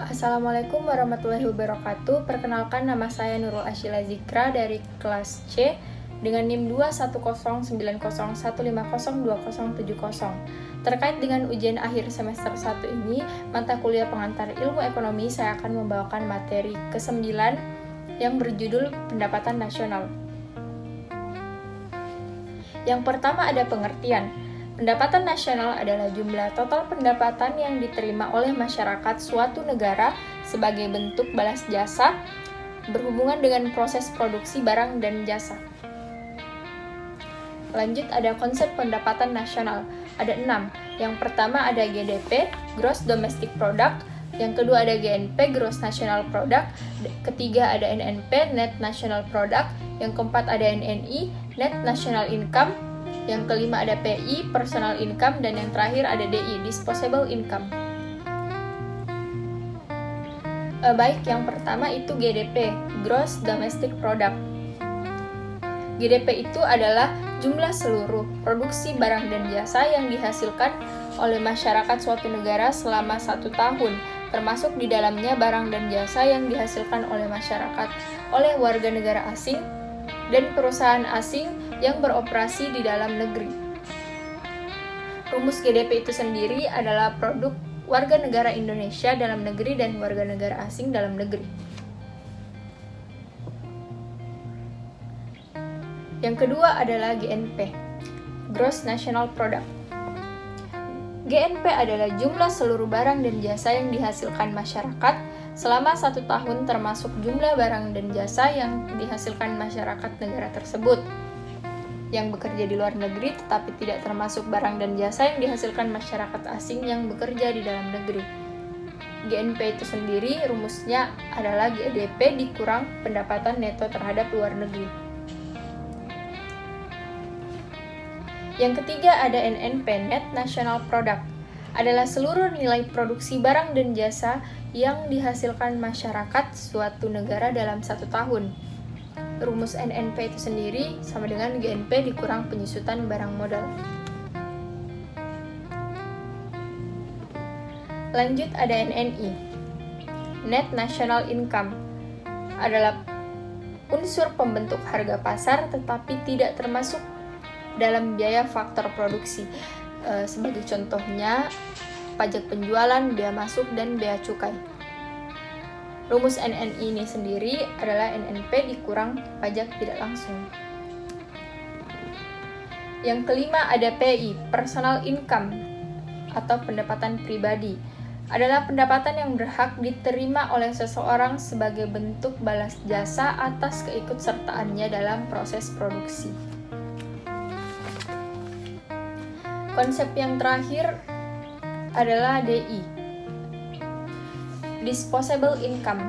Assalamualaikum warahmatullahi wabarakatuh. Perkenalkan, nama saya Nurul Ashila Zikra dari kelas C dengan NIM 21090150207. Terkait dengan ujian akhir semester 1 ini, mata kuliah pengantar ilmu ekonomi, saya akan membawakan materi ke-9 yang berjudul Pendapatan Nasional. Yang pertama ada pengertian. Pendapatan nasional adalah jumlah total pendapatan yang diterima oleh masyarakat suatu negara sebagai bentuk balas jasa berhubungan dengan proses produksi barang dan jasa. Lanjut ada konsep pendapatan nasional. Ada 6. Yang pertama ada GDP, Gross Domestic Product. Yang kedua ada GNP, Gross National Product. Ketiga ada NNP, Net National Product. Yang keempat ada NNI, Net National Income. Yang kelima ada PI, Personal Income. Dan yang terakhir ada DI, Disposable Income. Baik, yang pertama itu GDP, Gross Domestic Product. GDP itu adalah jumlah seluruh produksi barang dan jasa yang dihasilkan oleh masyarakat suatu negara selama 1 tahun, termasuk di dalamnya barang dan jasa yang dihasilkan oleh masyarakat, oleh warga negara asing, dan perusahaan asing yang beroperasi di dalam negeri. Rumus GDP itu sendiri adalah produk warga negara Indonesia dalam negeri dan warga negara asing dalam negeri. Yang kedua adalah GNP, Gross National Product. GNP adalah jumlah seluruh barang dan jasa yang dihasilkan masyarakat selama 1 tahun, termasuk jumlah barang dan jasa yang dihasilkan masyarakat negara tersebut yang bekerja di luar negeri, tetapi tidak termasuk barang dan jasa yang dihasilkan masyarakat asing yang bekerja di dalam negeri. GNP itu sendiri rumusnya adalah GDP dikurang pendapatan neto terhadap luar negeri. Yang ketiga ada NNP, Net National Product. Adalah seluruh nilai produksi barang dan jasa yang dihasilkan masyarakat suatu negara dalam 1 tahun. Rumus NNP itu sendiri sama dengan GNP dikurang penyusutan barang modal. Lanjut ada NNI, Net National Income. Adalah unsur pembentuk harga pasar tetapi tidak termasuk dalam biaya faktor produksi. Sebagai contohnya, pajak penjualan, bea masuk, dan bea cukai. Rumus NNI ini sendiri adalah NNP dikurang pajak tidak langsung. Yang kelima ada PI, Personal Income atau pendapatan pribadi. Adalah pendapatan yang berhak diterima oleh seseorang sebagai bentuk balas jasa atas keikutsertaannya dalam proses produksi. Konsep yang terakhir adalah DI, Disposable Income.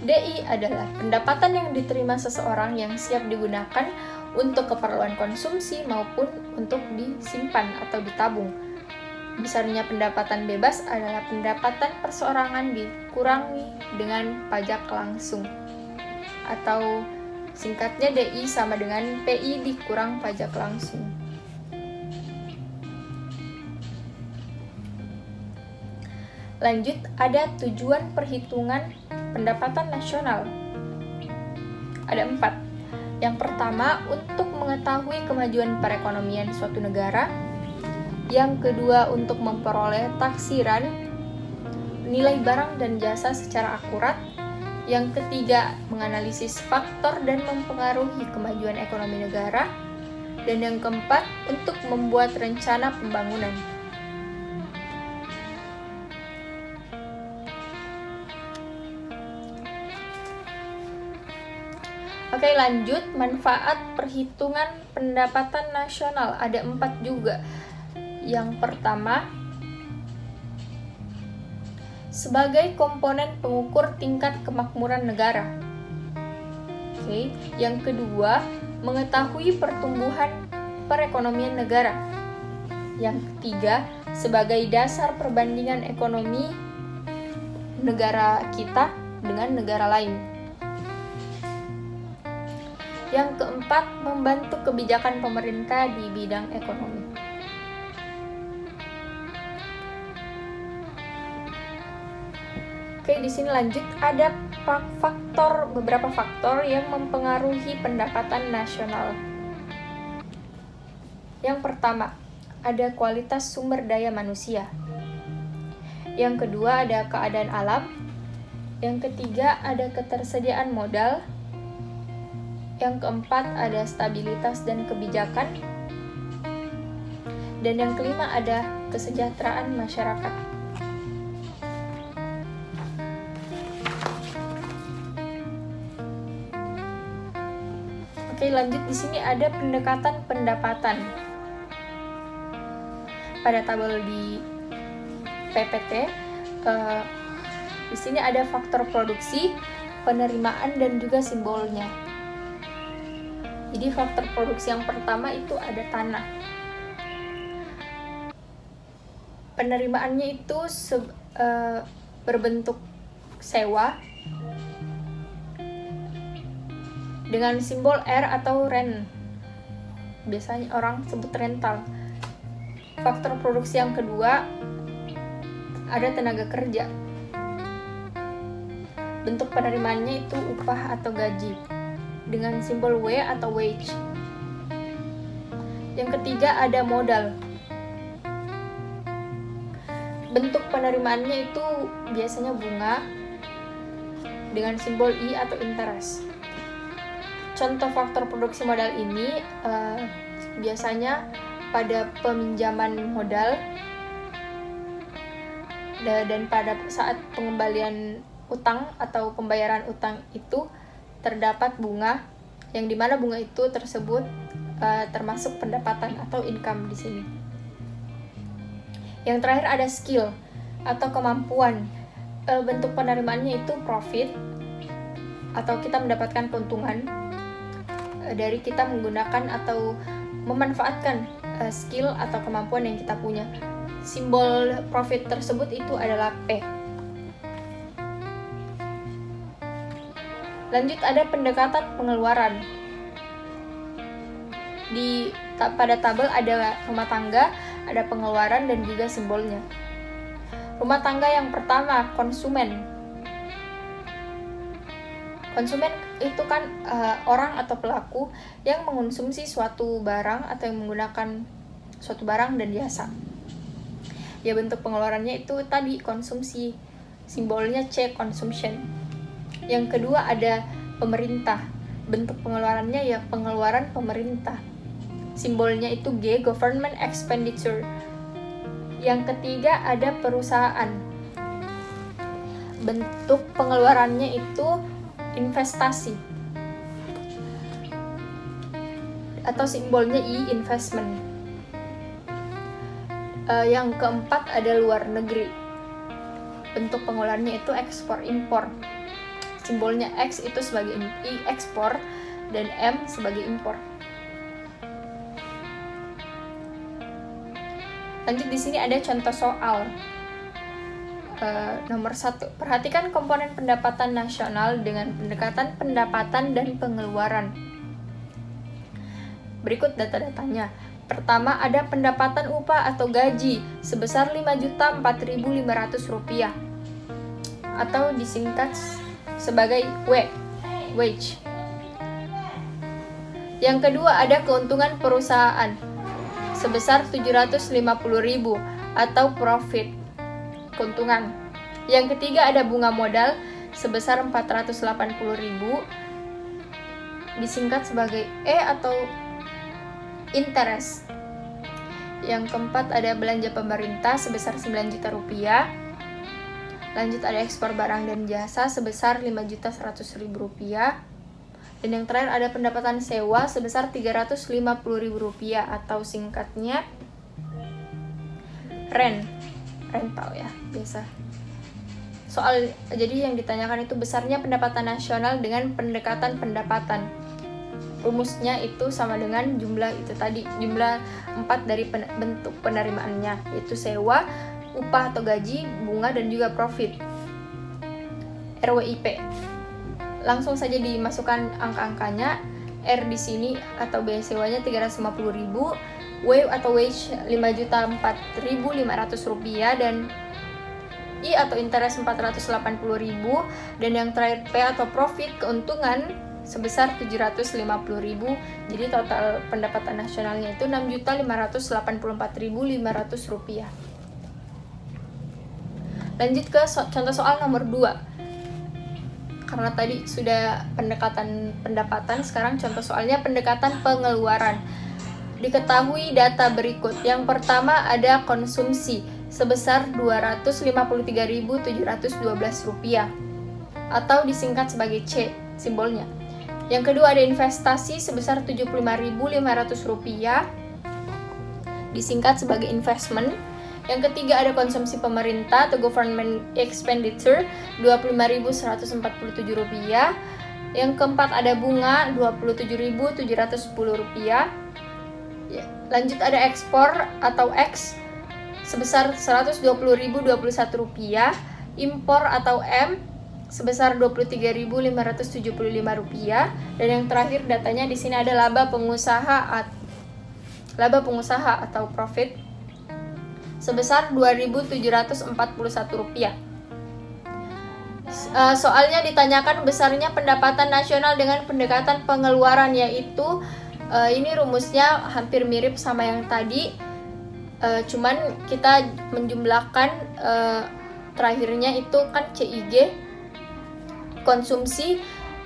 DI adalah pendapatan yang diterima seseorang yang siap digunakan untuk keperluan konsumsi maupun untuk disimpan atau ditabung. Besarnya pendapatan bebas adalah pendapatan perseorangan dikurangi dengan pajak langsung, atau singkatnya DI sama dengan PI dikurang pajak langsung. Lanjut, ada tujuan perhitungan pendapatan nasional. Ada 4. Yang pertama, untuk mengetahui kemajuan perekonomian suatu negara. Yang kedua, untuk memperoleh taksiran nilai barang dan jasa secara akurat. Yang ketiga, menganalisis faktor dan mempengaruhi kemajuan ekonomi negara. Dan yang keempat, untuk membuat rencana pembangunan. Oke, lanjut, manfaat perhitungan pendapatan nasional. Ada 4 juga. Yang pertama, sebagai komponen pengukur tingkat kemakmuran negara. Oke, yang kedua, mengetahui pertumbuhan perekonomian negara. Yang ketiga, sebagai dasar perbandingan ekonomi negara kita dengan negara lain. Yang keempat, membantu kebijakan pemerintah di bidang ekonomi. Oke, di sini lanjut ada beberapa faktor yang mempengaruhi pendapatan nasional. Yang pertama, ada kualitas sumber daya manusia. Yang kedua, ada keadaan alam. Yang ketiga, ada ketersediaan modal. Yang keempat, ada stabilitas dan kebijakan. Dan yang kelima, ada kesejahteraan masyarakat. Oke, lanjut di sini ada pendekatan pendapatan. Pada tabel di PPT, di sini ada faktor produksi, penerimaan, dan juga simbolnya. Jadi faktor produksi yang pertama itu ada tanah. Penerimaannya itu berbentuk sewa dengan simbol R atau rent. Biasanya orang sebut rental. Faktor produksi yang kedua ada tenaga kerja. Bentuk penerimaannya itu upah atau gaji dengan simbol W atau wage. Yang ketiga ada modal. Bentuk penerimaannya itu biasanya bunga dengan simbol I atau interest. Contoh faktor produksi modal ini biasanya pada peminjaman modal dan pada saat pengembalian utang atau pembayaran utang itu terdapat bunga, yang dimana bunga itu tersebut termasuk pendapatan atau income di sini. Yang terakhir ada skill atau kemampuan. Bentuk penerimaannya itu profit atau kita mendapatkan keuntungan dari kita menggunakan atau memanfaatkan skill atau kemampuan yang kita punya. Simbol profit tersebut itu adalah P. Lanjut ada pendekatan pengeluaran. Pada tabel ada rumah tangga, ada pengeluaran dan juga simbolnya. Rumah tangga yang pertama, konsumen. Konsumen itu kan orang atau pelaku yang mengonsumsi suatu barang atau yang menggunakan suatu barang dan jasa. Ya, bentuk pengeluarannya itu tadi konsumsi. Simbolnya C, consumption. Yang kedua ada pemerintah. Bentuk pengeluarannya ya pengeluaran pemerintah. Simbolnya itu G, government expenditure. Yang ketiga ada perusahaan. Bentuk pengeluarannya itu investasi. Atau simbolnya I, investment. Yang keempat ada luar negeri. Bentuk pengeluarannya itu ekspor impor. Simbolnya X itu sebagai I, ekspor, dan M sebagai impor. Lanjut di sini ada contoh soal. Nomor 1, perhatikan komponen pendapatan nasional dengan pendekatan pendapatan dan pengeluaran. Berikut data-datanya. Pertama ada pendapatan upah atau gaji sebesar Rp5.4.500 atau disingkat sebagai wage. Yang kedua ada keuntungan perusahaan sebesar Rp750.000 atau profit, keuntungan. Yang ketiga ada bunga modal sebesar Rp480.000 disingkat sebagai E atau interest. Yang keempat ada belanja pemerintah sebesar Rp9 juta. Lanjut ada ekspor barang dan jasa sebesar Rp5.100.000. Dan yang terakhir ada pendapatan sewa sebesar Rp350.000 atau singkatnya rental ya, biasa. Jadi yang ditanyakan itu besarnya pendapatan nasional dengan pendekatan pendapatan. Rumusnya itu sama dengan jumlah itu tadi, jumlah 4 dari bentuk penerimaannya, yaitu sewa, upah atau gaji, bunga, dan juga profit. RWIP. Langsung saja dimasukkan angka-angkanya. R di sini atau biaya sewanya Rp350.000, W atau wage Rp5.4.500 dan I atau interest 480.000, dan yang terakhir P atau profit keuntungan sebesar 750.000. Jadi total pendapatan nasionalnya itu 6.584.500 rupiah. Lanjut ke contoh soal nomor 2. Karena tadi sudah pendekatan pendapatan, sekarang contoh soalnya pendekatan pengeluaran. Diketahui data berikut. Yang pertama ada konsumsi sebesar 253.712 rupiah atau disingkat sebagai C simbolnya. Yang kedua ada investasi sebesar 75.500 rupiah disingkat sebagai investment. Yang ketiga ada konsumsi pemerintah atau government expenditure 25.147 rupiah. Yang keempat ada bunga 27.710 rupiah. Lanjut ada ekspor atau X sebesar 120.021 rupiah, impor atau M sebesar 23.575 rupiah, dan yang terakhir datanya di sini ada laba pengusaha atau profit sebesar 2.741 rupiah. Soalnya ditanyakan besarnya pendapatan nasional dengan pendekatan pengeluaran, yaitu ini rumusnya hampir mirip sama yang tadi, cuman kita menjumlahkan terakhirnya itu kan CIG, konsumsi,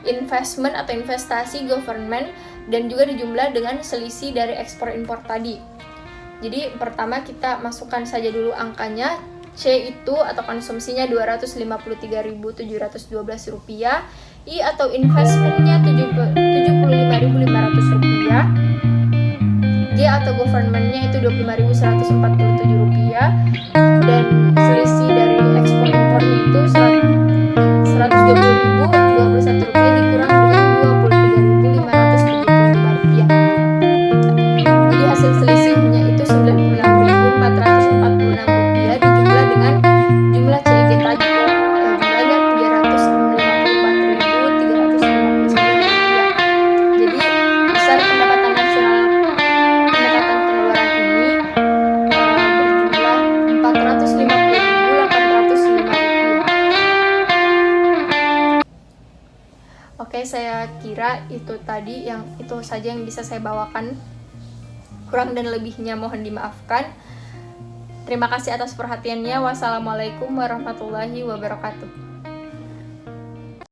investment atau investasi, government, dan juga dijumlah dengan selisih dari ekspor impor tadi. Jadi pertama kita masukkan saja dulu angkanya. C itu atau konsumsinya 253.712 rupiah, I atau investmentnya 75.500 rupiah, G atau governmentnya itu 25.147 rupiah, dan selisih dari ekspor impornya itu 120.021 rupiah dikurang dengan 23.575 rupiah. Jadi hasil selisihnya itu 96.446 rupiah dijumlah dengan jumlah CIG tadi, jumlahnya 354.359 rupiah. Jadi besar pendapatan nasional pendekatan pengeluaran ini berjumlah 450.805 rupiah. Oke, saya kira itu saja yang bisa saya bawakan. Kurang dan lebihnya mohon dimaafkan. Terima kasih atas perhatiannya. Wassalamualaikum warahmatullahi wabarakatuh.